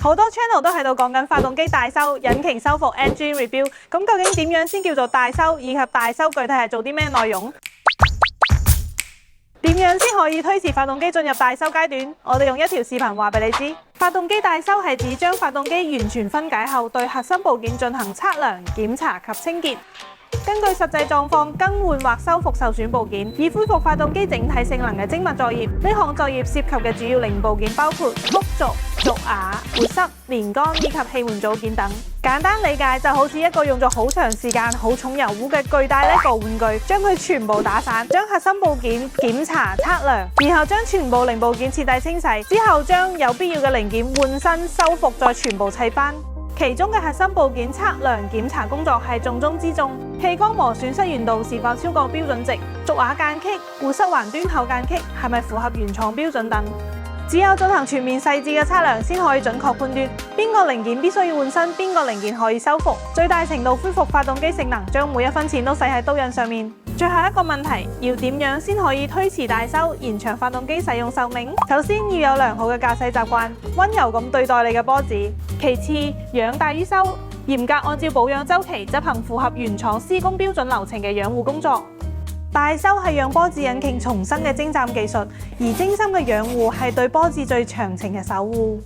好多 channel 都喺度講緊發動機大修、引擎修復 （engine rebuild）。咁究竟點樣先叫做大修？以及大修具體係做啲咩內容？點樣先可以推遲發動機進入大修階段？我哋用一條視頻話俾你知。發動機大修係指將發動機完全分解後，對核心部件進行測量、檢查及清潔。根據實際狀況更換或修復受損部件，以恢復發動機整體性能嘅精密作業。呢項作業涉及嘅主要零部件包括曲軸、軸瓦、活塞、連桿以及氣門組件等。簡單理解就好似一個用咗好長時間、好重油污嘅巨大LEGO玩具，將佢全部打散，將核心部件檢查測量，然後將全部零部件徹底清洗，之後將有必要嘅零件換新、修復，再全部砌翻。其中嘅核心部件測量檢查工作係重中之重，氣缸磨損失原度是否超過標準值，軸瓦間隙、活塞環端口間隙係咪符合原廠標準等。只有進行全面細緻嘅測量，先可以準確判斷邊個零件必須要換新，邊個零件可以修復，最大程度恢復發動機性能，將每一分錢都使喺刀刃上面。最後一個問題，要點樣先可以推遲大修，延長發動機使用壽命？首先要有良好嘅駕駛習慣，溫柔咁對待你嘅波子。其次，養大於修，嚴格按照保養週期執行符合原廠施工標準流程嘅養護工作。大修係讓波子引擎重生嘅精湛技術，而精心嘅養護係對波子最長情嘅守護。